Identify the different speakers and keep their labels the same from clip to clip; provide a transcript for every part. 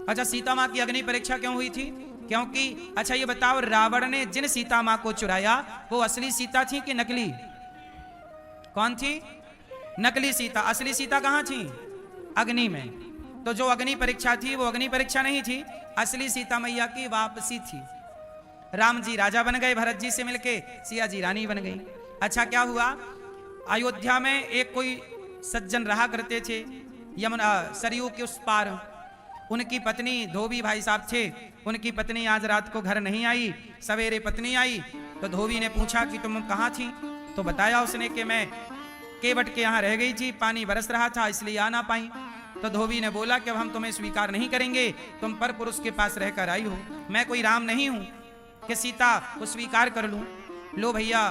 Speaker 1: अच्छा, सीता माँ की अग्नि परीक्षा क्यों हुई थी? क्योंकि अच्छा ये बताओ, रावण ने जिन सीता माँ को चुराया वो असली सीता थी कि नकली? कौन थी? नकली सीता। असली सीता कहाँ थी? अग्नि में। तो जो अग्नि परीक्षा थी वो अग्नि परीक्षा नहीं थी, असली सीता मैया की वापसी थी। राम जी राजा बन गए, भरत जी से मिलके सिया जी रानी बन गई। अच्छा क्या हुआ, अयोध्या में एक कोई सज्जन रहा करते थे, यमुना सरयू के उस पार। उनकी पत्नी धोबी भाई साहब थे, उनकी पत्नी आज रात को घर नहीं आई, सवेरे पत्नी आई तो धोबी ने पूछा कि तुम कहाँ थी? तो बताया उसने कि मैं केवट के यहाँ रह गई थी, पानी बरस रहा था इसलिए आ ना पाई। तो धोबी ने बोला कि अब हम तुम्हें स्वीकार नहीं करेंगे, तुम पर पुरुष के पास रहकर आई हो, मैं कोई राम नहीं हूं कि सीता को स्वीकार कर लूं। लो भैया,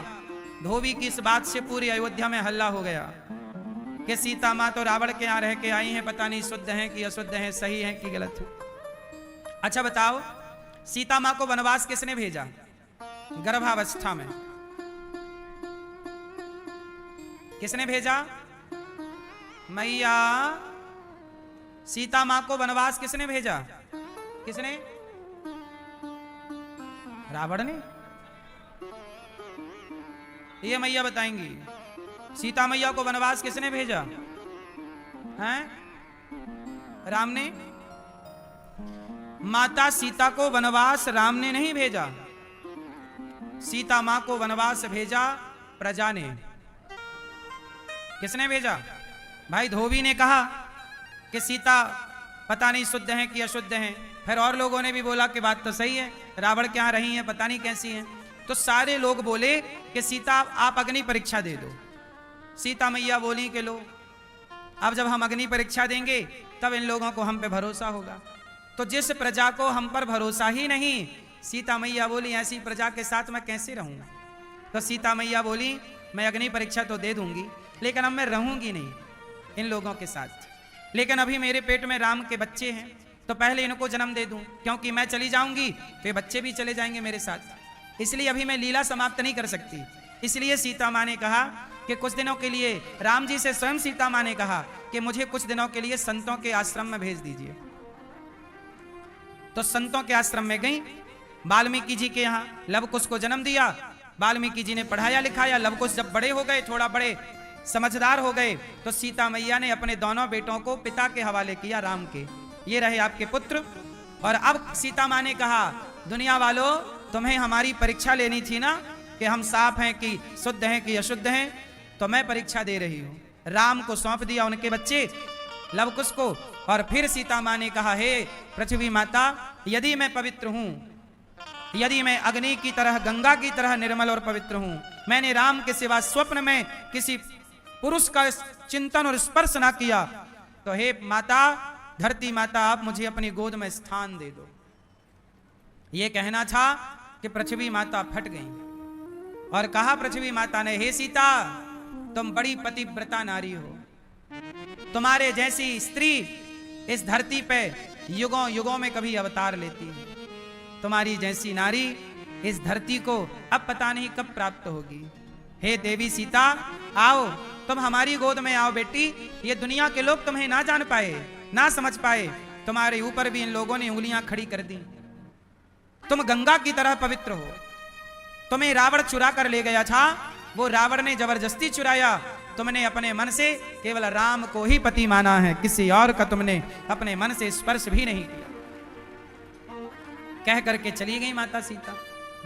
Speaker 1: धोबी की इस बात से पूरी अयोध्या में हल्ला हो गया कि सीता माँ तो रावण के यहाँ रह के आई हैं, पता नहीं शुद्ध हैं कि अशुद्ध हैं, सही हैं कि गलत है। अच्छा बताओ, सीता माँ को वनवास किसने भेजा? गर्भावस्था में किसने भेजा? मैया सीता माँ को वनवास किसने भेजा? किसने? रावण ने? ये मैया बताएंगी, सीता मैया को वनवास किसने भेजा? हैं? राम ने? माता सीता को वनवास राम ने नहीं भेजा, सीता मां को वनवास भेजा प्रजा ने। किसने भेजा? भाई धोबी ने कहा कि सीता पता नहीं शुद्ध हैं कि अशुद्ध हैं, फिर और लोगों ने भी बोला कि बात तो सही है, रावण के यहाँ रही हैं, पता नहीं कैसी हैं। तो सारे लोग बोले कि सीता आप अग्नि परीक्षा दे दो। सीता मैया बोली कि लो, अब जब हम अग्नि परीक्षा देंगे तब इन लोगों को हम पे भरोसा होगा। तो जिस प्रजा को हम पर भरोसा ही नहीं, सीता मैया बोली ऐसी प्रजा के साथ मैं कैसे रहूंगा? तो सीता मैया बोली मैं अग्नि परीक्षा तो दे दूंगी, लेकिन अब मैं रहूंगी नहीं इन लोगों के साथ, लेकिन अभी मेरे पेट में राम के बच्चे हैं तो पहले इनको जन्म दे दूं, क्योंकि मैं चली जाऊंगी तो ये बच्चे भी चले जाएंगे मेरे साथ, इसलिए अभी मैं लीला समाप्त नहीं कर सकती। इसलिए सीता माँ ने कहा कि कुछ दिनों के लिए, राम जी से स्वयं सीता माँ ने कहा कि मुझे कुछ दिनों के लिए संतों के आश्रम में भेज दीजिए। तो संतों के आश्रम में गई, वाल्मीकि जी के यहाँ लवकुश को जन्म दिया, वाल्मीकि जी ने पढ़ाया लिखाया, लवकुश जब बड़े हो गए, थोड़ा बड़े समझदार हो गए, तो सीता मैया ने अपने दोनों बेटों को पिता के हवाले किया, राम के, ये रहे आपके पुत्र। और अब सीता माँ ने कहा दुनिया वालों तुम्हें हमारी परीक्षा लेनी थी ना कि हम साफ हैं कि शुद्ध हैं कि अशुद्ध हैं, तो मैं परीक्षा दे रही हूँ। राम को सौंप दिया उनके बच्चे लवकुश को, और फिर सीता माँ ने कहा हे पृथ्वी माता, यदि मैं पवित्र हूँ, यदि मैं अग्नि की तरह गंगा की तरह निर्मल और पवित्र हूँ, मैंने राम के सिवा स्वप्न में किसी पुरुष का चिंतन और स्पर्श ना किया, तो हे माता, धरती माता, आप मुझे अपनी गोद में स्थान दे दो। ये कहना था कि पृथ्वी माता फट गई और कहा पृथ्वी माता ने, हे सीता तुम बड़ी पतिव्रता नारी हो, तुम्हारे जैसी स्त्री इस धरती पे युगों युगों में कभी अवतार लेती है, तुम्हारी जैसी नारी इस धरती को अब पता नहीं कब प्राप्त होगी। हे देवी सीता, आओ तुम हमारी गोद में आओ बेटी, ये दुनिया के लोग तुम्हें ना जान पाए, ना समझ पाए, तुम्हारे ऊपर भी इन लोगों ने उंगलियां खड़ी कर दी। तुम गंगा की तरह पवित्र हो, तुम्हें रावण चुरा कर ले गया था, वो रावण ने जबरदस्ती चुराया, तुमने अपने मन से केवल राम को ही पति माना है, किसी और का तुमने अपने मन से स्पर्श भी नहीं किया। कह करके चली गई माता सीता।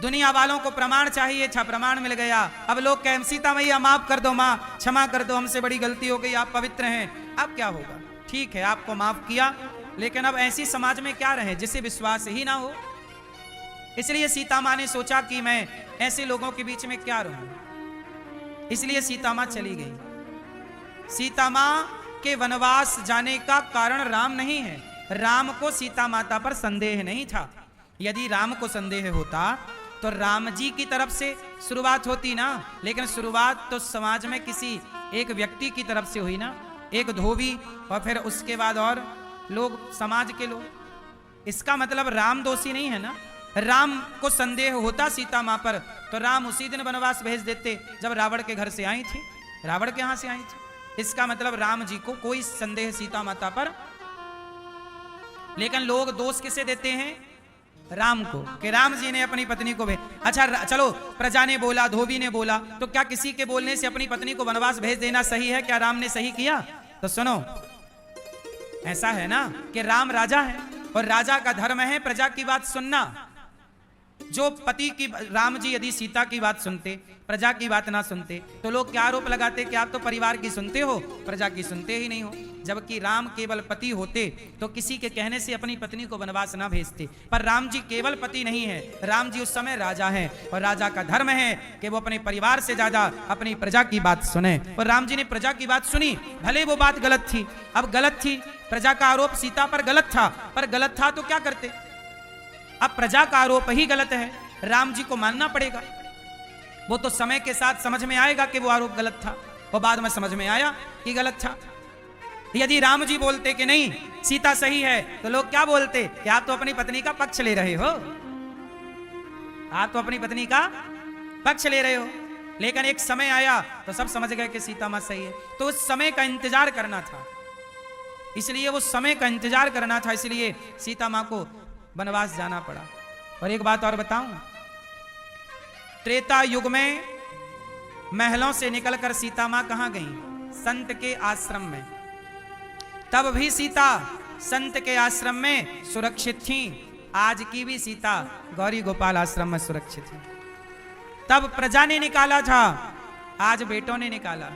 Speaker 1: दुनिया वालों को प्रमाण चाहिए, अच्छा प्रमाण मिल गया। अब लोग कहें सीता मैया माफ कर दो, माँ क्षमा कर दो, हमसे बड़ी गलती हो गई, आप पवित्र हैं। अब क्या होगा? ठीक है आपको माफ किया, लेकिन अब ऐसी समाज में क्या रहे जिसे विश्वास ही ना हो। इसलिए सीता माँ ने सोचा कि मैं ऐसे लोगों के बीच में क्या रहूं, इसलिए सीता माँ चली गई। सीता माँ के वनवास जाने का कारण राम नहीं है, राम को सीता माता पर संदेह नहीं था। यदि राम को संदेह होता तो राम जी की तरफ से शुरुआत होती ना, लेकिन शुरुआत तो समाज में किसी एक व्यक्ति की तरफ से हुई ना, एक धोबी और फिर उसके बाद और लोग, समाज के लोग। इसका मतलब राम दोषी नहीं है ना। राम को संदेह होता सीता माँ पर तो राम उसी दिन वनवास भेज देते जब रावण के घर से आई थी, रावण के यहां से आई थी। इसका मतलब राम जी को कोई संदेह सीता माता पर लेकिन लोग दोष किसे देते हैं? राम को, कि राम जी ने अपनी पत्नी को अच्छा चलो, प्रजा ने बोला, धोबी ने बोला, तो क्या किसी के बोलने से अपनी पत्नी को वनवास भेज देना सही है? क्या राम ने सही किया? तो सुनो, ऐसा है ना कि राम राजा है और राजा का धर्म है प्रजा की बात सुनना। जो पति की, राम जी यदि सीता की बात सुनते, प्रजा की बात ना सुनते, तो लोग क्या आरोप लगाते कि आप तो परिवार की सुनते हो, प्रजा की सुनते ही नहीं हो। जबकि राम केवल पति होते तो किसी के कहने से अपनी पत्नी को वनवास ना भेजते। पर राम जी केवल पति नहीं है, राम जी उस समय राजा हैं और राजा का धर्म है कि वो अपने परिवार से ज्यादा अपनी प्रजा की बात सुने। और राम जी ने प्रजा की बात सुनी, भले वो बात गलत थी। अब गलत थी, प्रजा का आरोप सीता पर गलत था, पर गलत था तो क्या करते? अब प्रजा का आरोप ही गलत है, राम जी को मानना पड़ेगा। वो तो समय के साथ समझ में आएगा कि वो आरोप गलत था, और बाद में समझ में आया कि गलत था। यदि राम जी बोलते कि नहीं सीता सही है, तो लोग क्या बोलते कि आप तो अपनी पत्नी का पक्ष ले रहे हो, आप तो अपनी पत्नी का पक्ष ले रहे हो। लेकिन एक समय आया तो सब समझ गए कि सीता मां सही है। तो उस समय का इंतजार करना था, इसलिए वो समय का इंतजार करना था, इसलिए सीता मां को वनवास जाना पड़ा। और एक बात और बताऊं, त्रेता युग में महलों से निकलकर सीता मां कहां गई? संत के आश्रम में। तब भी सीता संत के आश्रम में सुरक्षित थी, आज की भी सीता गौरी गोपाल आश्रम में सुरक्षित है। तब प्रजा ने निकाला था, आज बेटों ने निकाला।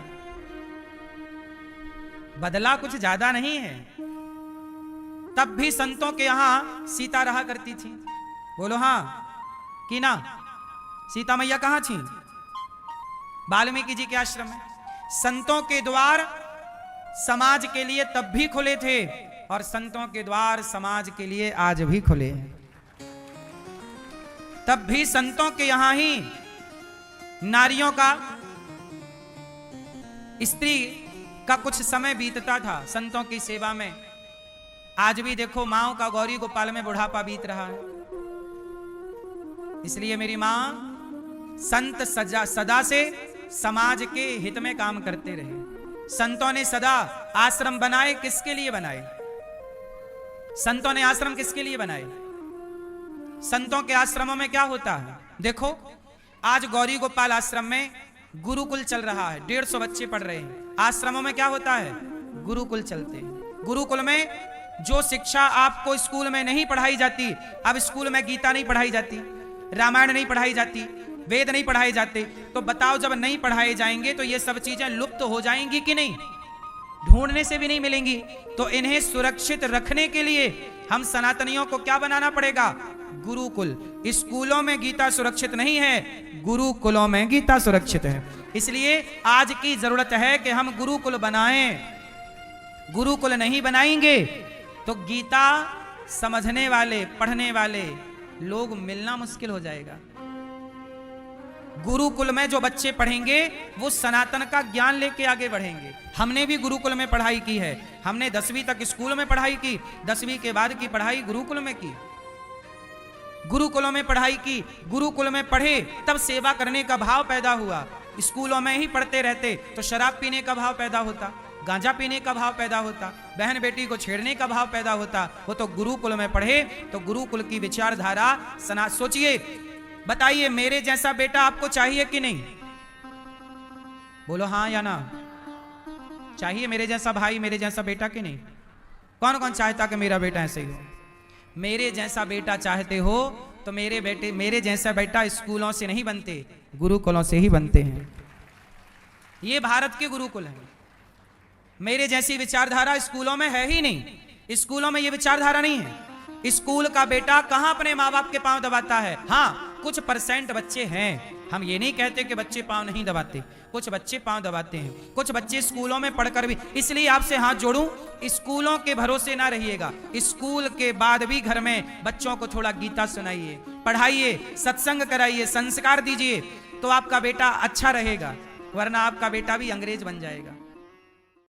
Speaker 1: बदला कुछ ज्यादा नहीं है। तब भी संतों के यहां सीता रहा करती थी। बोलो हाँ कि ना? सीता मैया कहां थी? वाल्मीकि जी के आश्रम में। संतों के द्वार समाज के लिए तब भी खुले थे और संतों के द्वार समाज के लिए आज भी खुले हैं। तब भी संतों के यहां ही नारियों का, स्त्री का कुछ समय बीतता था संतों की सेवा में। आज भी देखो माओ का गौरी गोपाल में बुढ़ापा बीत रहा है। इसलिए मेरी मां संत सदा से समाज के हित में काम करते रहे। संतों ने सदा आश्रम बनाए, किसके लिए बनाए? संतों ने आश्रम किसके लिए बनाए? संतों के आश्रमों में क्या होता है? देखो आज गौरी गोपाल आश्रम में गुरुकुल चल रहा है, 150 बच्चे पढ़ रहे हैं। आश्रमों में क्या होता है? गुरुकुल चलते हैं। गुरुकुल में जो शिक्षा आपको स्कूल में नहीं पढ़ाई जाती, अब स्कूल में गीता नहीं पढ़ाई जाती, रामायण नहीं पढ़ाई जाती, वेद नहीं पढ़ाए जाते, तो बताओ जब नहीं पढ़ाए जाएंगे तो ये सब चीजें लुप्त हो जाएंगी कि नहीं? ढूंढने से भी नहीं मिलेंगी। तो इन्हें सुरक्षित रखने के लिए हम सनातनियों को क्या बनाना पड़ेगा? गुरुकुल। स्कूलों में गीता सुरक्षित नहीं है, गुरुकुलों में गीता सुरक्षित है। इसलिए आज की जरूरत है कि हम गुरुकुल बनाएं। गुरुकुल नहीं बनाएंगे तो गीता समझने वाले, पढ़ने वाले लोग मिलना मुश्किल हो जाएगा। गुरुकुल में जो बच्चे पढ़ेंगे वो सनातन का ज्ञान लेके आगे बढ़ेंगे। हमने भी गुरुकुल में पढ़ाई की है, हमने 10वीं तक स्कूल में पढ़ाई की, 10वीं के बाद की पढ़ाई गुरुकुल में की। गुरुकुलों में पढ़ाई की, गुरुकुल में पढ़े तब सेवा करने का भाव पैदा हुआ। स्कूलों में ही पढ़ते रहते तो शराब पीने का भाव पैदा होता, गांजा पीने का भाव पैदा होता, बहन बेटी को छेड़ने का भाव पैदा होता। वो तो गुरुकुल में पढ़े तो गुरुकुल की विचारधारा सना। सोचिए, बताइए मेरे जैसा बेटा आपको चाहिए कि नहीं? बोलो हाँ या ना। चाहिए मेरे जैसा भाई, मेरे जैसा बेटा कि नहीं? कौन कौन चाहता कि मेरा बेटा ऐसे ही हो? मेरे जैसा बेटा चाहते हो तो मेरे जैसा बेटा स्कूलों से नहीं बनते, गुरुकुलों से ही बनते हैं। ये भारत के गुरुकुल हैं। मेरे जैसी विचारधारा स्कूलों में है ही नहीं। स्कूलों में ये विचारधारा नहीं है। स्कूल का बेटा कहां अपने माँ बाप के पांव दबाता है? हाँ, कुछ % बच्चे हैं, हम ये नहीं कहते कि बच्चे पांव नहीं दबाते, कुछ बच्चे पांव दबाते हैं। कुछ बच्चे स्कूलों में पढ़कर भी, इसलिए आपसे हाथ जोड़ूं, स्कूलों के भरोसे ना रहिएगा। स्कूल के बाद भी घर में बच्चों को थोड़ा गीता सुनाइए, पढ़ाइए, सत्संग कराइए, संस्कार दीजिए, तो आपका बेटा अच्छा रहेगा, वरना आपका बेटा भी अंग्रेज बन जाएगा।